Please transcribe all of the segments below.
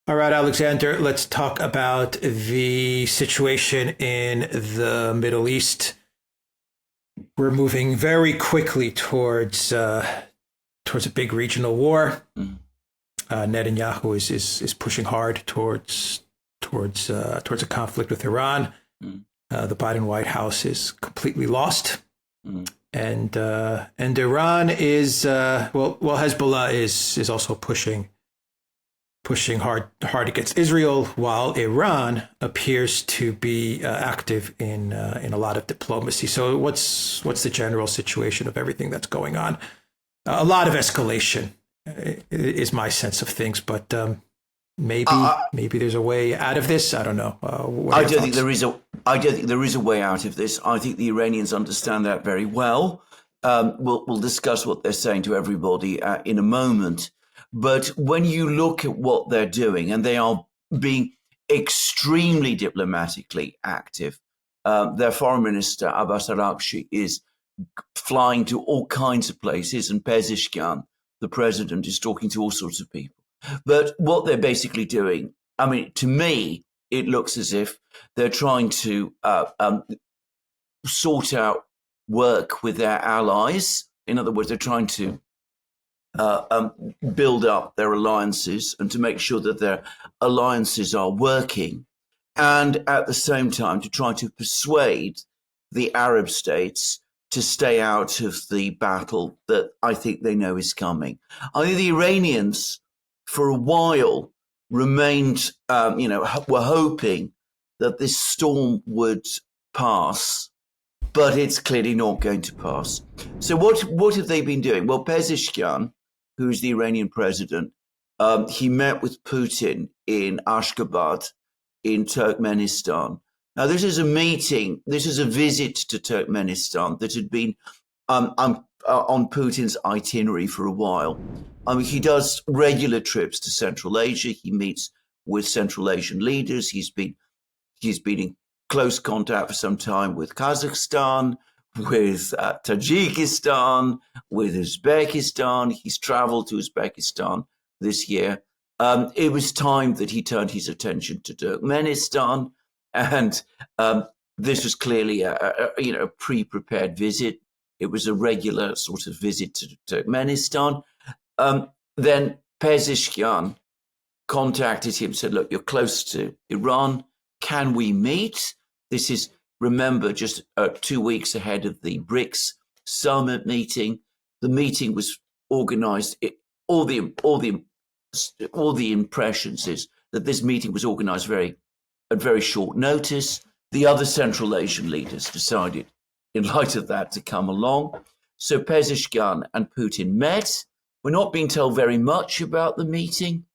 All right, Alexander, let's talk about the situation in the Middle East. We're moving very quickly towards a big regional war. Mm. Netanyahu is pushing hard towards a conflict with Iran. Mm. The Biden White House is completely lost, Mm. and Iran is Hezbollah is also pushing hard against Israel, while Iran appears to be active in a lot of diplomacy. So what's the general situation of everything that's going on? A lot of escalation is my sense of things, but maybe there's a way out of this. I don't know. What are I your don't think thoughts? there is a. I don't think there is a way out of this. I think the Iranians understand that very well. We'll discuss what they're saying to everybody in a moment. But when you look at what they're doing, and they are being extremely diplomatically active, their foreign minister Abbas Araghchi is flying to all kinds of places, and Pezeshkian, the president, is talking to all sorts of people. But what they're basically doing, I mean, to me, it looks as if they're trying to sort out work with their allies. In other words, they're trying to build up their alliances and to make sure that their alliances are working, and at the same time to try to persuade the Arab states to stay out of the battle that I think they know is coming. I think the Iranians, for a while, remained, were hoping that this storm would pass, but it's clearly not going to pass. So what have they been doing? Well, Pezeshkian, who is the Iranian president, he met with Putin in Ashgabat in Turkmenistan. Now, this is a visit to Turkmenistan that had been on Putin's itinerary for a while. He does regular trips to Central Asia. He meets with Central Asian leaders. He's been in close contact for some time with Kazakhstan, with Tajikistan, with Uzbekistan. He's traveled to Uzbekistan this year. It was time that he turned his attention to Turkmenistan, and this was clearly a pre-prepared visit. It was a regular sort of visit to Turkmenistan. Then Pezeshkian contacted him, said, "Look, you're close to Iran. Can we meet?" This is, remember, just 2 weeks ahead of the BRICS summit meeting. The meeting was organized. All the impressions is that this meeting was organized at very short notice. The other Central Asian leaders decided, in light of that, to come along. So Pezeshkian and Putin met. We're not being told very much about the meeting.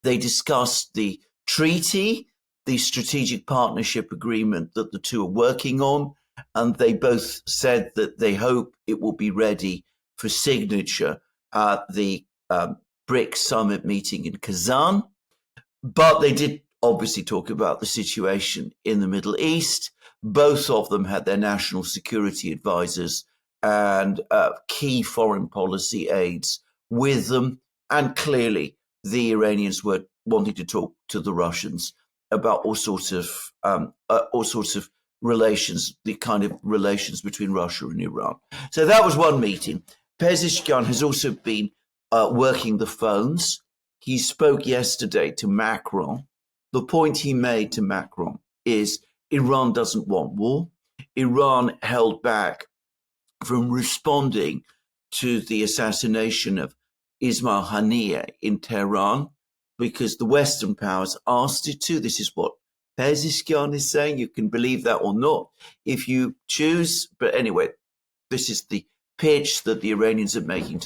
They discussed the treaty, the strategic partnership agreement that the two are working on, and they both said that they hope it will be ready for signature at the BRICS summit meeting in Kazan. But they did obviously talk about the situation in the Middle East. Both of them had their national security advisors and key foreign policy aides with them. And clearly, the Iranians were wanting to talk to the Russians about all sorts of relations, the kind of relations between Russia and Iran. So that was one meeting. Pezeshkian has also been working the phones. He spoke yesterday to Macron. The point he made to Macron is Iran doesn't want war. Iran held back from responding to the assassination of Ismail Haniyeh in Tehran because the Western powers asked it to. This is what Pezeshkian is saying. You can believe that or not if you choose. But anyway, this is the pitch that the Iranians are making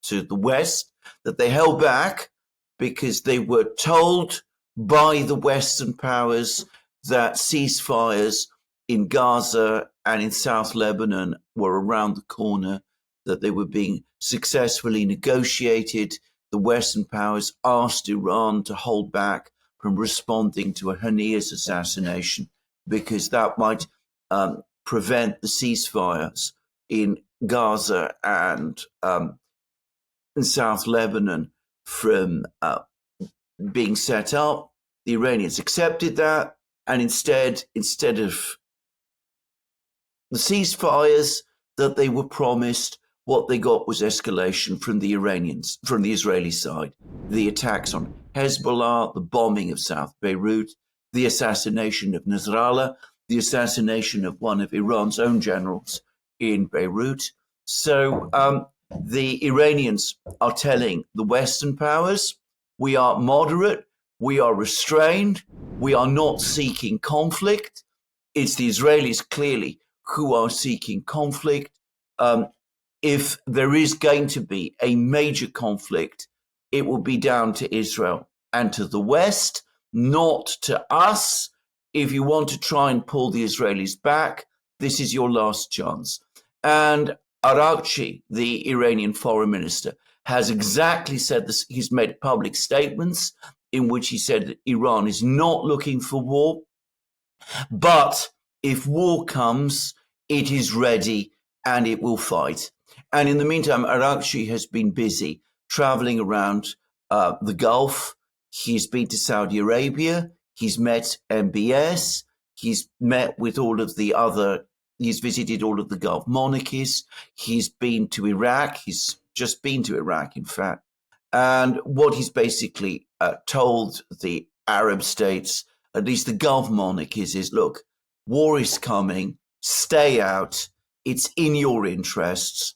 to the West, that they held back because they were told by the Western powers that ceasefires in Gaza and in South Lebanon were around the corner, that they were being successfully negotiated. The Western powers asked Iran to hold back from responding to a Haniyeh's assassination because that might prevent the ceasefires in Gaza and in South Lebanon from being set up. The Iranians accepted that, and instead of the ceasefires that they were promised, what they got was escalation from the Iranians, from the Israeli side. The attacks on Hezbollah, the bombing of South Beirut, the assassination of Nasrallah, the assassination of one of Iran's own generals in Beirut. So the Iranians are telling the Western powers, we are moderate, we are restrained, we are not seeking conflict. It's the Israelis clearly who are seeking conflict. If there is going to be a major conflict, it will be down to Israel and to the West, not to us. If you want to try and pull the Israelis back, this is your last chance. And Araghchi, the Iranian foreign minister, has exactly said this. He's made public statements in which he said that Iran is not looking for war, but if war comes, it is ready and it will fight. And in the meantime, Araghchi has been busy traveling around the Gulf. He's been to Saudi Arabia. He's met MBS. He's met with he's visited all of the Gulf monarchies. He's been to Iraq. He's just been to Iraq, in fact. And what he's basically told the Arab states, at least the Gulf monarchies, is, look, war is coming. Stay out. It's in your interests.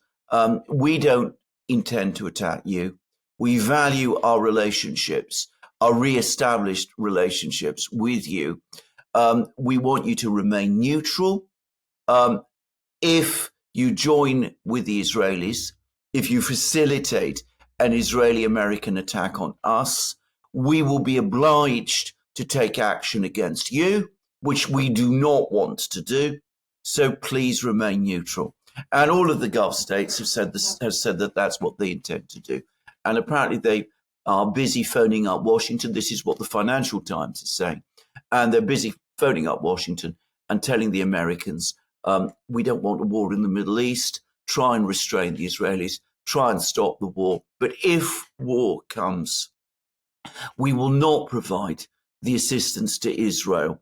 We don't intend to attack you. We value our relationships, our re-established relationships with you. We want you to remain neutral. If you join with the Israelis, if you facilitate an Israeli-American attack on us, we will be obliged to take action against you, which we do not want to do. So please remain neutral. And all of the Gulf states have said that that's what they intend to do. And apparently they are busy phoning up Washington. This is what the Financial Times is saying. And they're busy phoning up Washington and telling the Americans, we don't want a war in the Middle East. Try and restrain the Israelis. Try and stop the war. But if war comes, we will not provide the assistance to Israel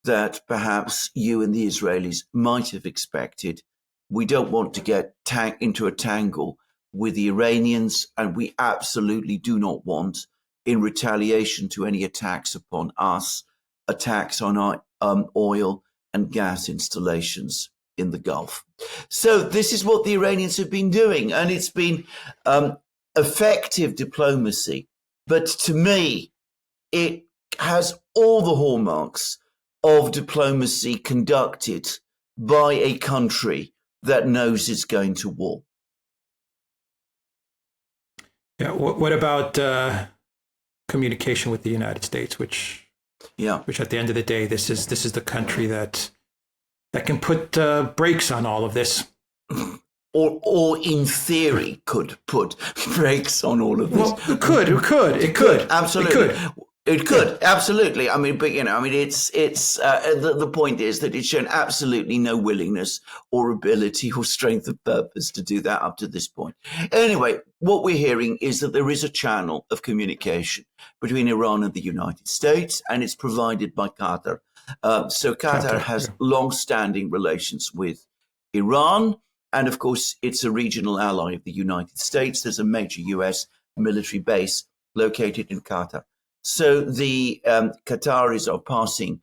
that perhaps you and the Israelis might have expected. We don't want to get into a tangle with the Iranians, and we absolutely do not want, in retaliation to any attacks upon us, attacks on our oil and gas installations in the Gulf. So this is what the Iranians have been doing, and it's been effective diplomacy. But to me, it has all the hallmarks of diplomacy conducted by a country that knows it's going to war. Yeah. What about communication with the United States, which at the end of the day, this is the country that can put brakes on all of this, or in theory could put brakes on all of this. Well, it could absolutely. It could, absolutely. I mean, but it's the point is that it's shown absolutely no willingness or ability or strength of purpose to do that up to this point. Anyway, what we're hearing is that there is a channel of communication between Iran and the United States, and it's provided by Qatar. So Qatar has long-standing relations with Iran, and of course, it's a regional ally of the United States. There's a major U.S. military base located in Qatar. So the Qataris are passing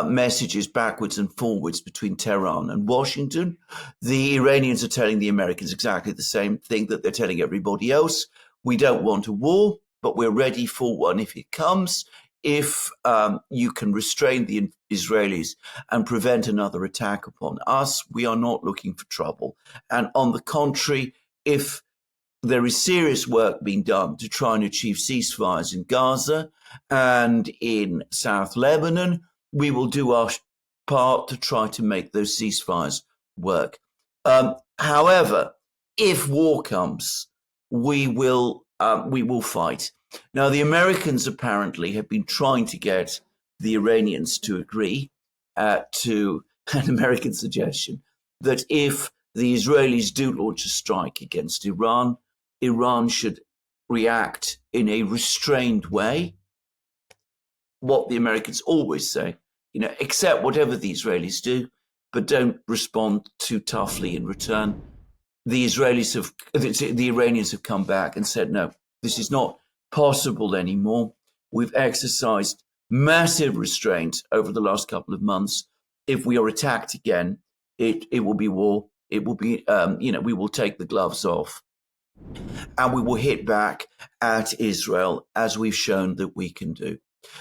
messages backwards and forwards between Tehran and Washington. The Iranians are telling the Americans exactly the same thing that they're telling everybody else. We don't want a war, but we're ready for one if it comes. If you can restrain the Israelis and prevent another attack upon us, we are not looking for trouble. And on the contrary, if there is serious work being done to try and achieve ceasefires in Gaza and in South Lebanon, we will do our part to try to make those ceasefires work. However, if war comes, we will fight. Now, the Americans apparently have been trying to get the Iranians to agree to an American suggestion that if the Israelis do launch a strike against Iran, Iran should react in a restrained way, what the Americans always say, accept whatever the Israelis do, but don't respond too toughly in return. The Iranians have come back and said, no, this is not possible anymore. We've exercised massive restraint over the last couple of months. If we are attacked again, it will be war. It will be, we will take the gloves off and we will hit back at Israel as we've shown that we can do.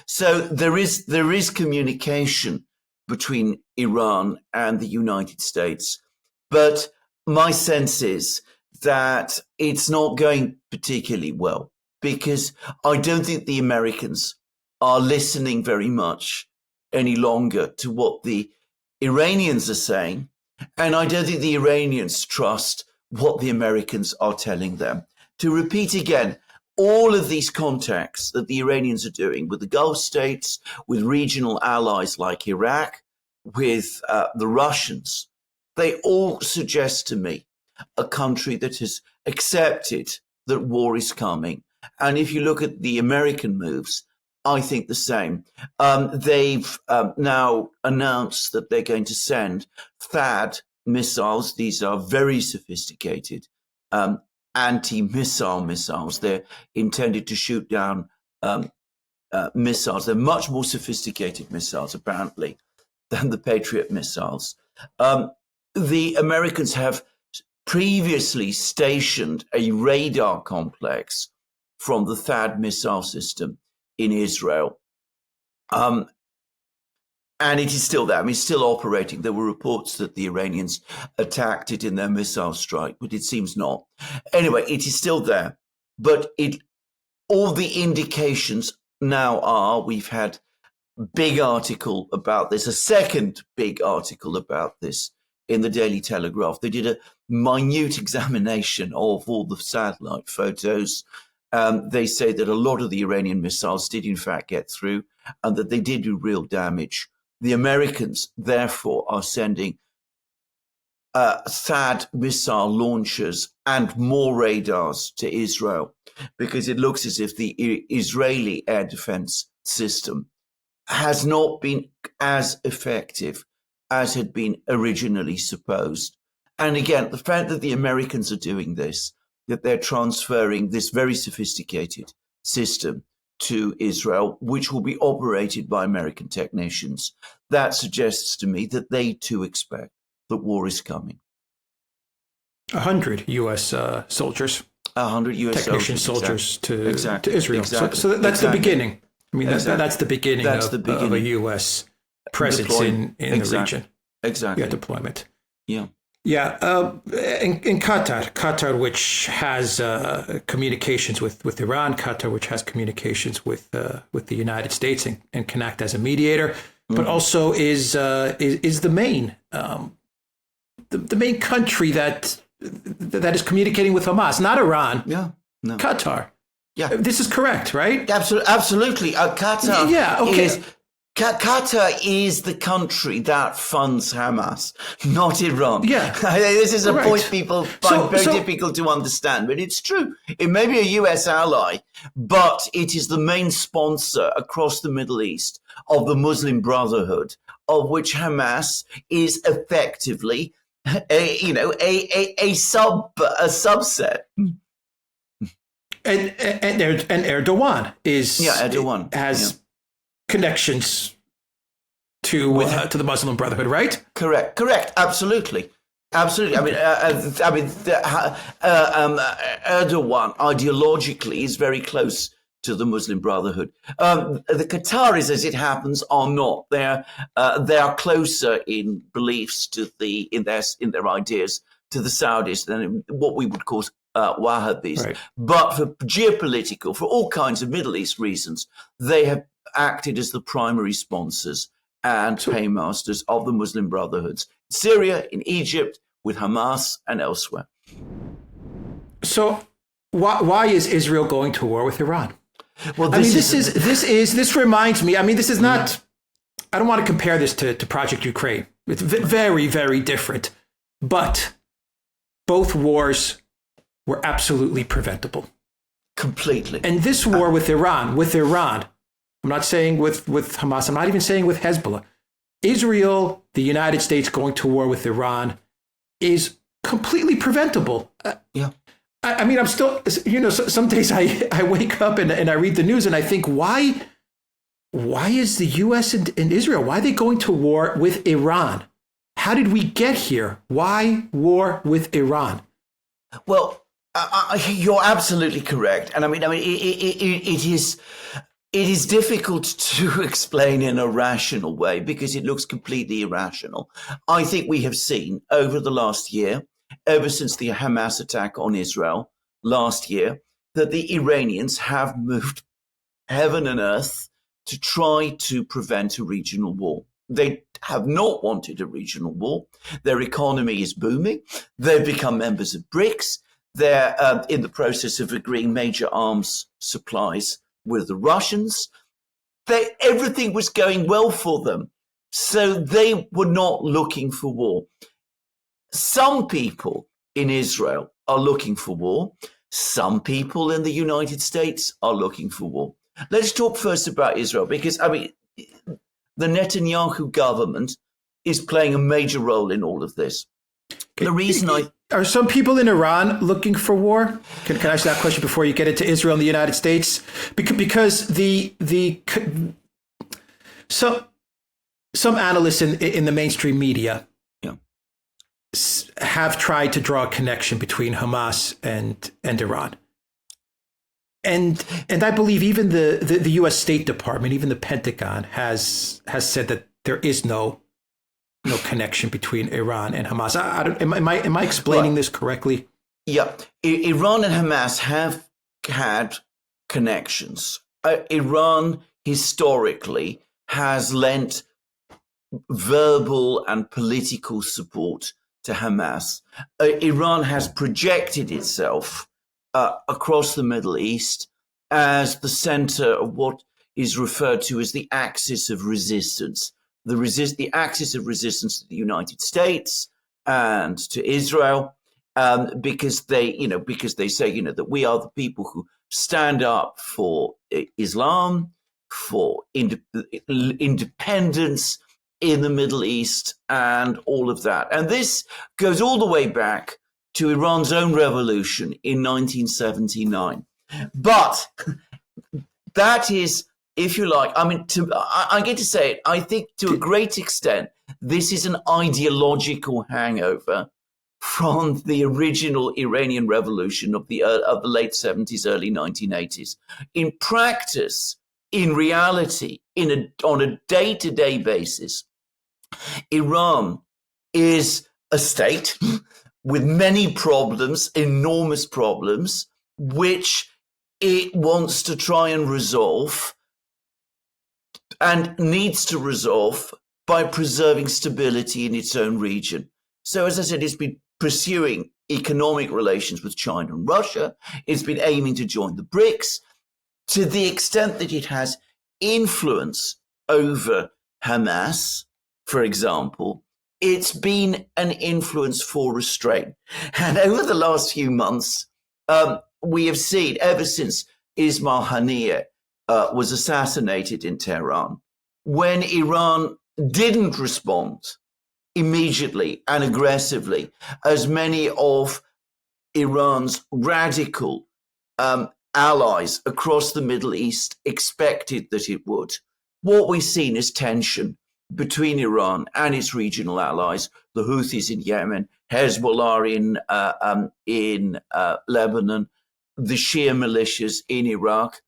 So there is communication between Iran and the United States, but my sense is that it's not going particularly well, because I don't think the Americans are listening very much any longer to what the Iranians are saying, and I don't think the Iranians trust what the Americans are telling them. To repeat again, all of these contacts that the Iranians are doing with the Gulf states, with regional allies like Iraq, with the Russians, they all suggest to me a country that has accepted that war is coming. And if you look at the American moves, I think the same. They've now announced that they're going to send THAAD missiles. These are very sophisticated anti-missile missiles. They're intended to shoot down missiles. They're much more sophisticated missiles, apparently, than the Patriot missiles. The Americans have previously stationed a radar complex from the THAAD missile system in Israel. And it is still there. I mean, it's still operating. There were reports that the Iranians attacked it in their missile strike, but it seems not. Anyway, it is still there. But all the indications now are, we've had a big article about this, a second big article about this in the Daily Telegraph. They did a minute examination of all the satellite photos. They say that a lot of the Iranian missiles did in fact get through and that they did do real damage. The Americans, therefore, are sending THAAD missile launchers and more radars to Israel, because it looks as if the Israeli air defense system has not been as effective as had been originally supposed. And again, the fact that the Americans are doing this, that they're transferring this very sophisticated system to Israel, which will be operated by American technicians, that suggests to me that they too expect that war is coming. 100 U.S. soldiers. 100 U.S. technician soldiers to Israel. Exactly. So that's exactly. the beginning. I mean, that's the beginning, That's of, the beginning. of a U.S. presence in the region. Exactly. Yeah, deployment. Yeah. Yeah. In Qatar, which has communications with Iran, Qatar, which has communications with the United States and can act as a mediator, but also is the main the main country that is communicating with Hamas, not Iran. Yeah. No. Qatar. Yeah. This is correct, right? Absolutely. Qatar. Yeah. Okay. Qatar is the country that funds Hamas, not Iran. Yeah. This is a Correct. point people find very difficult to understand, but it's true. It may be a US ally, but it is the main sponsor across the Middle East of the Muslim Brotherhood, of which Hamas is effectively a subset. And Erdogan has connections to the Muslim Brotherhood, right? Correct. Absolutely. Erdogan ideologically is very close to the Muslim Brotherhood. The Qataris, as it happens, are not. They are closer in beliefs to in their ideas to the Saudis than what we would call Wahhabis. Right. But for geopolitical, for all kinds of Middle East reasons, they have acted as the primary sponsors and paymasters of the Muslim Brotherhoods. Syria, in Egypt, with Hamas and elsewhere. So why is Israel going to war with Iran? Well, this reminds me, I mean, this is not, I don't want to compare this to Project Ukraine. It's very, very different. But both wars were absolutely preventable. Completely. And this war with Iran, I'm not saying with Hamas, I'm not even saying with Hezbollah. Israel, the United States going to war with Iran is completely preventable. Yeah. I mean, I'm still, some days I wake up and I read the news and I think, why is the U.S. and Israel, why are they going to war with Iran? How did we get here? Why war with Iran? Well, you're absolutely correct. And I mean, it is difficult to explain in a rational way because it looks completely irrational. I think we have seen over the last year, ever since the Hamas attack on Israel last year, that the Iranians have moved heaven and earth to try to prevent a regional war. They have not wanted a regional war. Their economy is booming. They've become members of BRICS. They're in the process of agreeing major arms supplies with the Russians. Everything was going well for them. So they were not looking for war. Some people in Israel are looking for war. Some people in the United States are looking for war. Let's talk first about Israel, because, I mean, the Netanyahu government is playing a major role in all of this. The reason Are some people in Iran looking for war? Can I ask that question before you get into Israel and the United States? Because some analysts in the mainstream media have tried to draw a connection between Hamas and Iran. And I believe even the U.S. State Department, even the Pentagon has said that there is no connection between Iran and Hamas. Am I explaining this correctly? Yeah, Iran and Hamas have had connections. Iran historically has lent verbal and political support to Hamas. Iran has projected itself across the Middle East as the center of what is referred to as the axis of resistance. The axis of resistance to the United States and to Israel, because they say, that we are the people who stand up for Islam, for independence in the Middle East and all of that. And this goes all the way back to Iran's own revolution in 1979. But that is, if you like, I mean, I get to say it, I think to a great extent, this is an ideological hangover from the original Iranian revolution of the late 70s, early 1980s. In practice, in reality, on a day-to-day basis, Iran is a state with many problems, enormous problems, which it wants to try and resolve and needs to resolve by preserving stability in its own region. So, as I said, it's been pursuing economic relations with China and Russia. It's been aiming to join the BRICS. To the extent that it has influence over Hamas, for example, it's been an influence for restraint. And over the last few months, we have seen, ever since Ismail Haniyeh was assassinated in Tehran, when Iran didn't respond immediately and aggressively, as many of Iran's radical allies across the Middle East expected that it would. What we've seen is tension between Iran and its regional allies, the Houthis in Yemen, Hezbollah in Lebanon, the Shia militias in Iraq.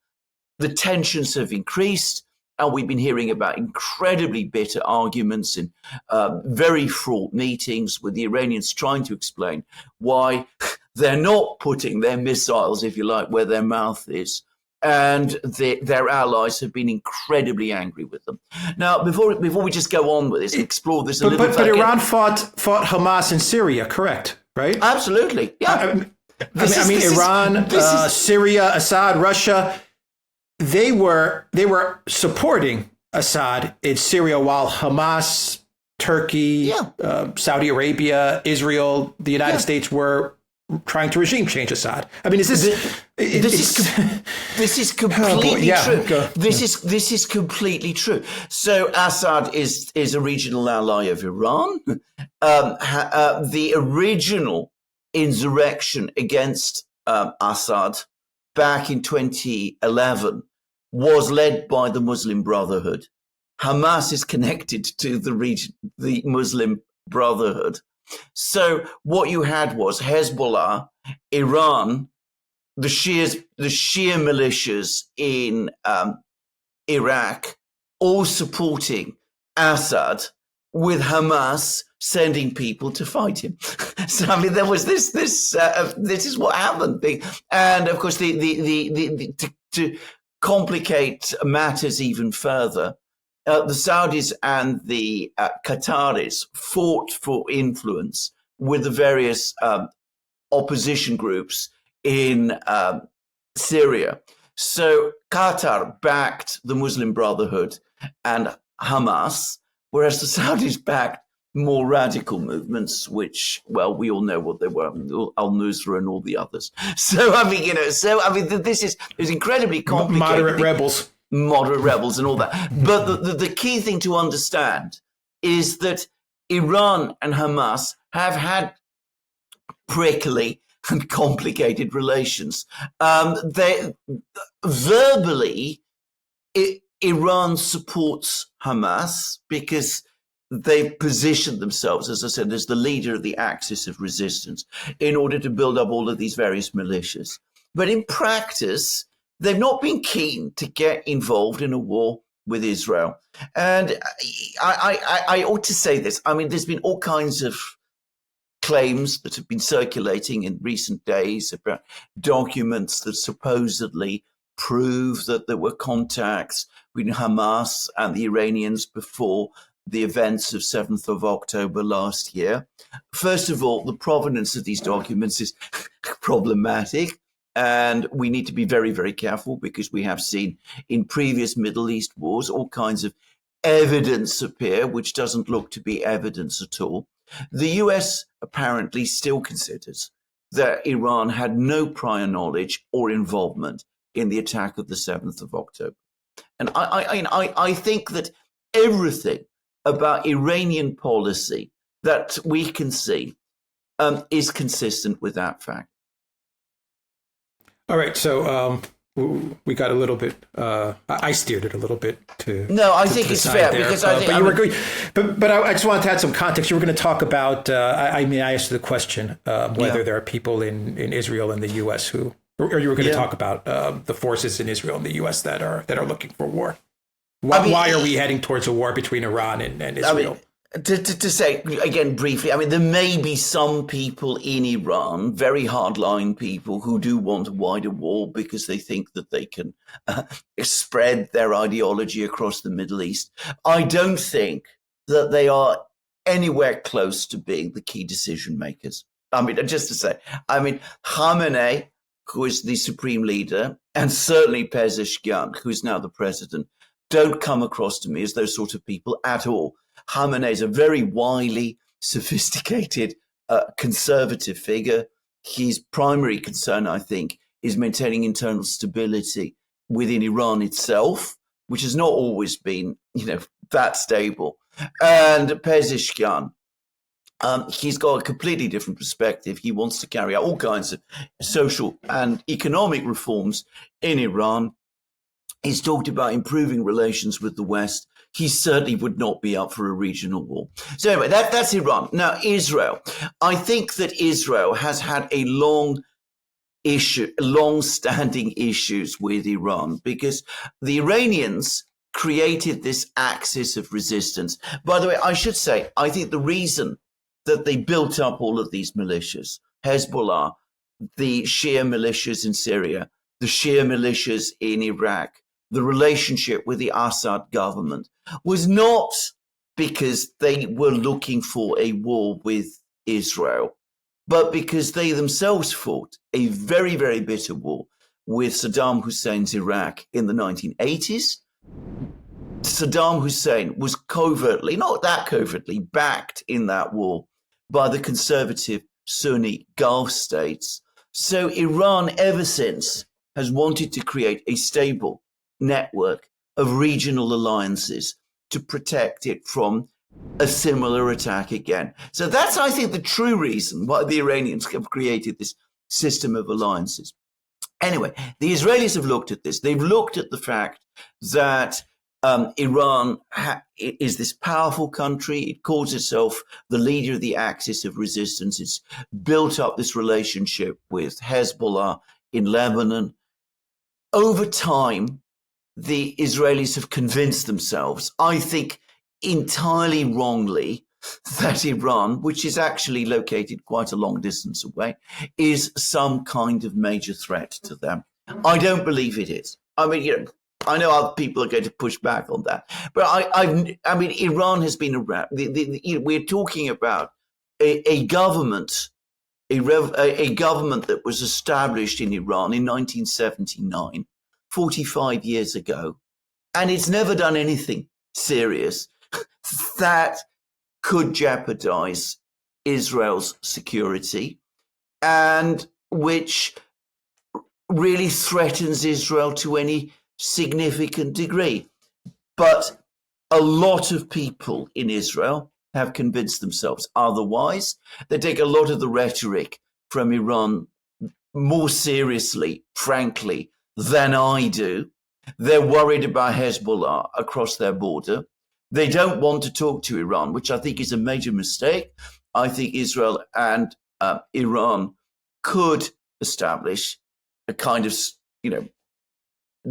The tensions have increased, and we've been hearing about incredibly bitter arguments and very fraught meetings with the Iranians trying to explain why they're not putting their missiles, if you like, where their mouth is. And their allies have been incredibly angry with them. Now, before we just go on with this and explore this a little bit. But Iran fought Hamas in Syria, correct? Right? Absolutely. Yeah. Iran, Syria, Assad, Russia. They were supporting Assad in Syria, while Hamas, Turkey, Saudi Arabia, Israel, the United States were trying to regime change Assad. I mean, is this? This is completely true. This is completely true. So Assad is a regional ally of Iran. The original insurrection against Assad back in 2011 was led by the Muslim Brotherhood. Hamas is connected to the Muslim Brotherhood. So what you had was Hezbollah, Iran, the Shia militias in Iraq, all supporting Assad, with Hamas sending people to fight him. So I mean, there was this is what happened, and of course, to complicate matters even further, the Saudis and the Qataris fought for influence with the various opposition groups in Syria. So Qatar backed the Muslim Brotherhood and Hamas, whereas the Saudis backed more radical movements, which, well, we all know what they were, al-Nusra and all the others. So, I mean, this is incredibly complicated. Moderate rebels and all that. But the key thing to understand is that Iran and Hamas have had prickly and complicated relations. Verbally, Iran supports Hamas because they've positioned themselves, as I said, as the leader of the axis of resistance in order to build up all of these various militias. But in practice, they've not been keen to get involved in a war with Israel. And I ought to say this. I mean, there's been all kinds of claims that have been circulating in recent days about documents that supposedly prove that there were contacts between Hamas and the Iranians before the events of 7th of October last year. First of all, the provenance of these documents is problematic, and we need to be very, very careful because we have seen in previous Middle East wars all kinds of evidence appear, which doesn't look to be evidence at all. The US apparently still considers that Iran had no prior knowledge or involvement in the attack of the 7th of October. And I think that everything about Iranian policy that we can see is consistent with that fact. All right, so we got a little bit. I steered it a little bit to. No, I think it's fair there, because I think. But you were agreeing. But I just wanted to add some context. You were going to talk about. I asked you the question whether there are people in Israel and the U.S. who, or you were going to talk about the forces in Israel and the U.S. that are looking for war. Why are we heading towards a war between Iran and Israel? To say, again, briefly, I mean, there may be some people in Iran, very hardline people, who do want a wider war because they think that they can spread their ideology across the Middle East. I don't think that they are anywhere close to being the key decision makers. I mean, just to say, Khamenei, who is the supreme leader, and certainly Pezeshkian, who is now the president, don't come across to me as those sort of people at all. Khamenei is a very wily, sophisticated, conservative figure. His primary concern, I think, is maintaining internal stability within Iran itself, which has not always been, that stable. And Pezeshkian, he's got a completely different perspective. He wants to carry out all kinds of social and economic reforms in Iran. He's talked about improving relations with the West. He certainly would not be up for a regional war. So anyway, that's Iran. Now, Israel. I think that Israel has had a long-standing issues with Iran because the Iranians created this axis of resistance. By the way, I should say, I think the reason that they built up all of these militias, Hezbollah, the Shia militias in Syria, the Shia militias in Iraq, the relationship with the Assad government, was not because they were looking for a war with Israel, but because they themselves fought a very, very bitter war with Saddam Hussein's Iraq in the 1980s. Saddam Hussein was covertly, not that covertly, backed in that war by the conservative Sunni Gulf states. So Iran, ever since, has wanted to create a stable network of regional alliances to protect it from a similar attack again. So that's, I think, the true reason why the Iranians have created this system of alliances. Anyway, the Israelis have looked at this. They've looked at the fact that Iran is this powerful country. It calls itself the leader of the axis of resistance. It's built up this relationship with Hezbollah in Lebanon. Over time, the Israelis have convinced themselves, I think entirely wrongly, that Iran, which is actually located quite a long distance away, is some kind of major threat to them. I don't believe it is. I mean, I know other people are going to push back on that, but I mean, Iran has been around. We're talking about a government, a government that was established in Iran in 1979, 45 years ago, and it's never done anything serious that could jeopardize Israel's security, and which really threatens Israel to any significant degree. But a lot of people in Israel have convinced themselves otherwise. They take a lot of the rhetoric from Iran more seriously, frankly, than I do. They're worried about Hezbollah across their border. They don't want to talk to Iran, which I think is a major mistake. I think Israel and Iran could establish a kind of,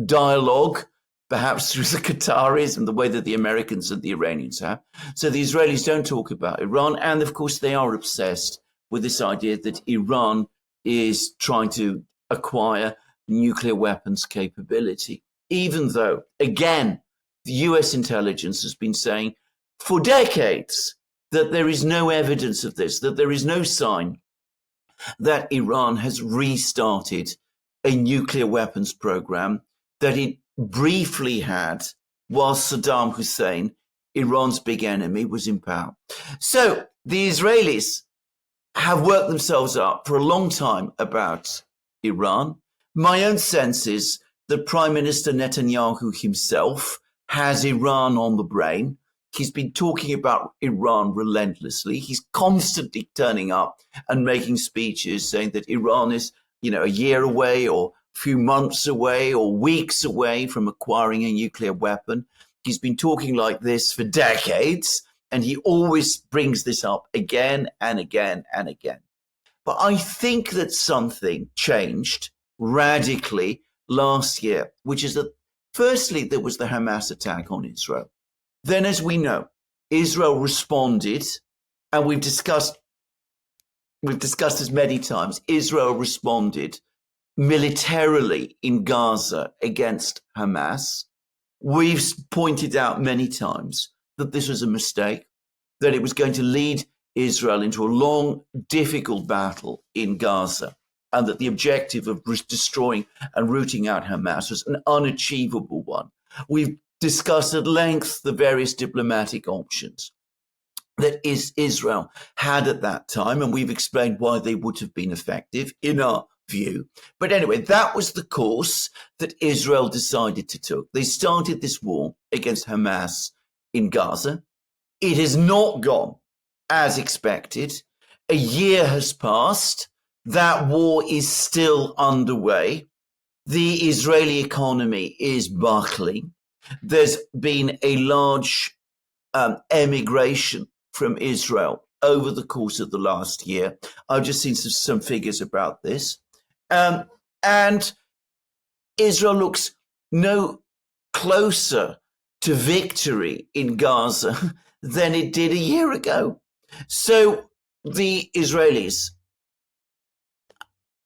dialogue, perhaps through the Qataris and the way that the Americans and the Iranians have. So the Israelis don't talk about Iran. And of course, they are obsessed with this idea that Iran is trying to acquire nuclear weapons capability, even though, again, the US intelligence has been saying for decades that there is no evidence of this, that there is no sign that Iran has restarted a nuclear weapons program that it briefly had while Saddam Hussein, Iran's big enemy, was in power. So the Israelis have worked themselves up for a long time about Iran. My own sense is that Prime Minister Netanyahu himself has Iran on the brain. He's been talking about Iran relentlessly. He's constantly turning up and making speeches saying that Iran is, a year away or a few months away or weeks away from acquiring a nuclear weapon. He's been talking like this for decades, and he always brings this up again and again and again. But I think that something changed radically last year, which is that firstly, there was the Hamas attack on Israel. Then, as we know, Israel responded, and we've discussed this many times. Israel responded militarily in Gaza against Hamas. We've pointed out many times that this was a mistake, that it was going to lead Israel into a long, difficult battle in Gaza, and that the objective of destroying and rooting out Hamas was an unachievable one. We've discussed at length the various diplomatic options that Israel had at that time, and we've explained why they would have been effective in our view. But anyway, that was the course that Israel decided to take. They started this war against Hamas in Gaza. It has not gone as expected. A year has passed. That war is still underway. The Israeli economy is buckling. There's been a large emigration from Israel over the course of the last year. I've just seen some figures about this. And Israel looks no closer to victory in Gaza than it did a year ago. So the Israelis,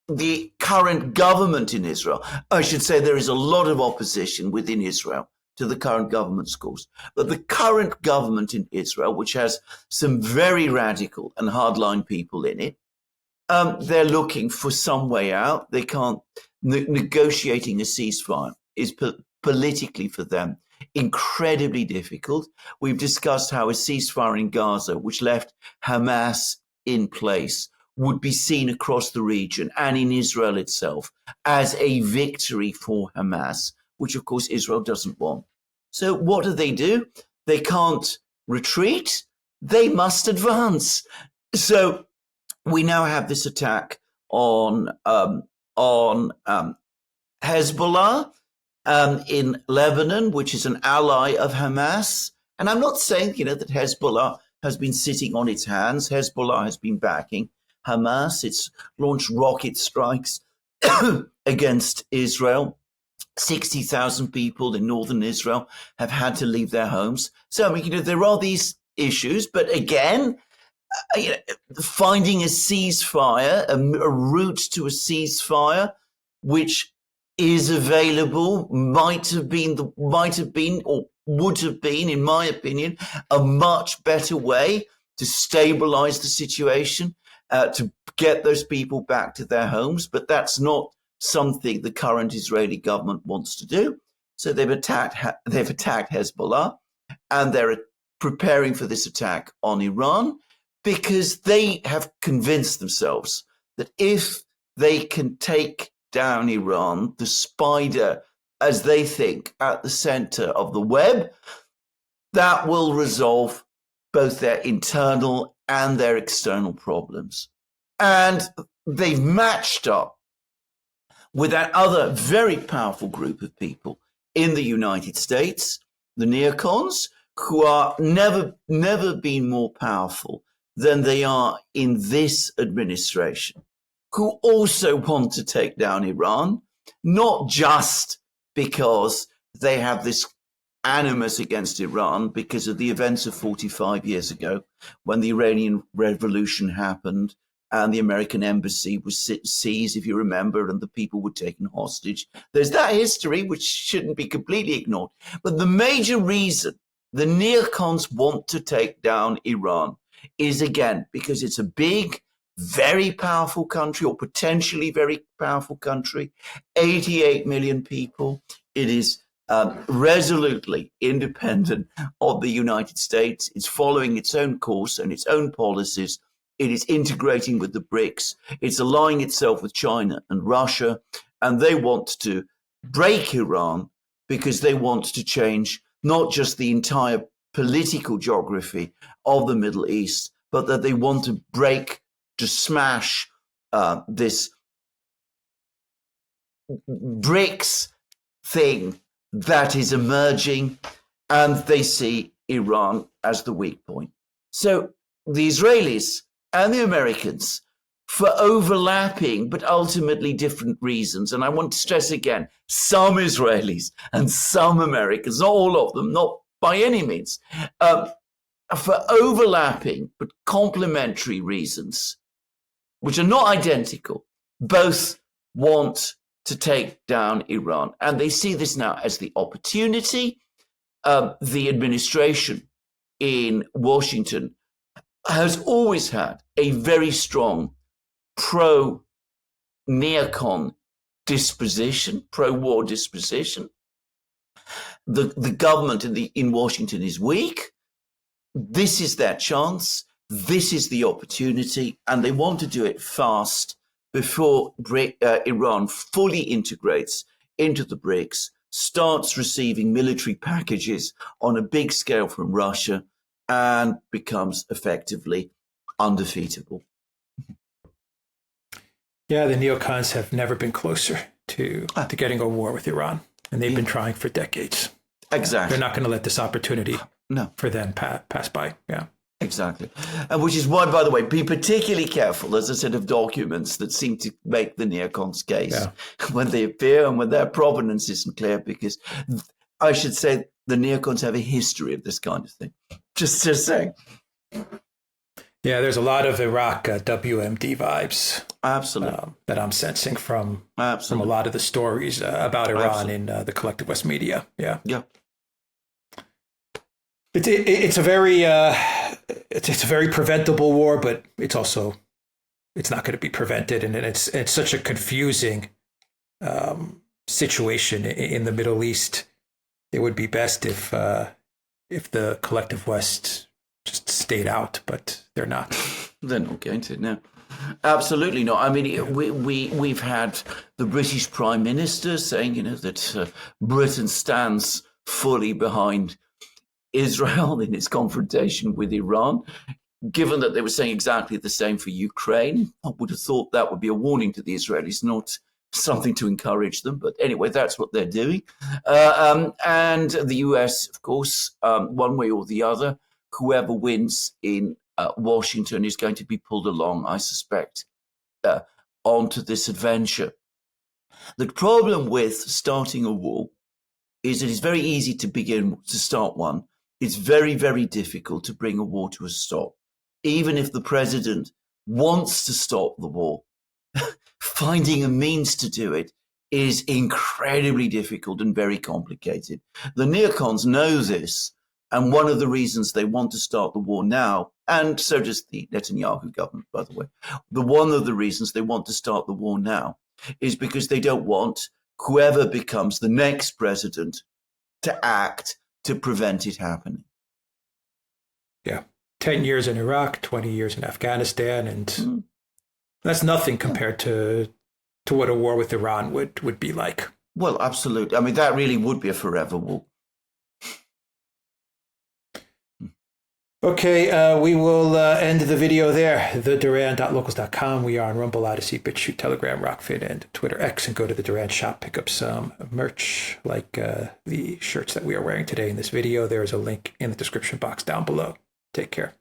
the current government in Israel, I should say there is a lot of opposition within Israel to the current government's course. But the current government in Israel, which has some very radical and hardline people in it, they're looking for some way out. They can't. Negotiating a ceasefire is politically for them incredibly difficult. We've discussed how a ceasefire in Gaza, which left Hamas in place, would be seen across the region and in Israel itself as a victory for Hamas, which of course Israel doesn't want. So what do? They can't retreat. They must advance. So we now have this attack on Hezbollah in Lebanon, which is an ally of Hamas. And I'm not saying, that Hezbollah has been sitting on its hands. Hezbollah has been backing Hamas. It's launched rocket strikes against Israel. 60,000 people in northern Israel have had to leave their homes. So, there are these issues, but again, finding a ceasefire, a route to a ceasefire, which is available, might have been, or would have been, in my opinion, a much better way to stabilize the situation, to get those people back to their homes. But that's not something the current Israeli government wants to do. So they've attacked Hezbollah, and they're preparing for this attack on Iran, because they have convinced themselves that if they can take down Iran, the spider, as they think, at the center of the web, that will resolve both their internal and their external problems. And they've matched up with that other very powerful group of people in the United States, the neocons, who are never been more powerful than they are in this administration, who also want to take down Iran, not just because they have this animus against Iran because of the events of 45 years ago when the Iranian Revolution happened and the American embassy was seized, if you remember, and the people were taken hostage. There's that history, which shouldn't be completely ignored. But the major reason the neocons want to take down Iran is, again, because it's a big, very powerful country, or potentially very powerful country, 88 million people. It is resolutely independent of the United States. It's following its own course and its own policies. It is integrating with the BRICS. It's allying itself with China and Russia. And they want to break Iran because they want to change not just the entire political geography of the Middle East, but that they want to smash this BRICS thing that is emerging, and they see Iran as the weak point. So the Israelis and the Americans, for overlapping but ultimately different reasons, and I want to stress again, some Israelis and some Americans, not all of them, not by any means, for overlapping but complementary reasons, which are not identical, both want to take down Iran. And they see this now as the opportunity. The administration in Washington has always had a very strong pro-neocon disposition, pro-war disposition. The government in Washington is weak. This is their chance. This is the opportunity, and they want to do it fast before Iran fully integrates into the BRICS, starts receiving military packages on a big scale from Russia, and becomes effectively undefeatable. Yeah, the neocons have never been closer to getting a war with Iran, and they've been trying for decades. Exactly. They're not going to let this opportunity for them pass by. Yeah. Exactly. And which is why, by the way, be particularly careful, as I said, of documents that seem to make the neocons case when they appear and when their provenance isn't clear, because I should say the neocons have a history of this kind of thing. Just saying. Yeah, there's a lot of Iraq WMD vibes. Absolutely. That I'm sensing from a lot of the stories about Iran in the collective West media. Yeah. Yeah. It's a very preventable war, but it's not going to be prevented, and it's such a confusing situation in the Middle East. It would be best if the collective West just stayed out, but they're not. They're not going to, no. Absolutely not. I mean, we've had the British Prime Minister saying, that Britain stands fully behind Israel in its confrontation with Iran. Given that they were saying exactly the same for Ukraine, I would have thought that would be a warning to the Israelis, not something to encourage them. But anyway, that's what they're doing. And the US, of course, one way or the other, whoever wins in Washington is going to be pulled along, I suspect, onto this adventure. The problem with starting a war is it is very easy to start one. It's very, very difficult to bring a war to a stop. Even if the president wants to stop the war, finding a means to do it is incredibly difficult and very complicated. The neocons know this, and one of the reasons they want to start the war now, and so does the Netanyahu government, by the way, one of the reasons they want to start the war now is because they don't want whoever becomes the next president to act to prevent it happening. Yeah. 10 years in Iraq, 20 years in Afghanistan, and that's nothing compared to what a war with Iran would be like. Well, absolutely. I mean, that really would be a forever war. Okay, we will end the video there. TheDuran.locals.com. We are on Rumble, Odyssey, BitChute, Telegram, Rockfin, and Twitter X. And go to the Duran shop, pick up some merch like the shirts that we are wearing today in this video. There is a link in the description box down below. Take care.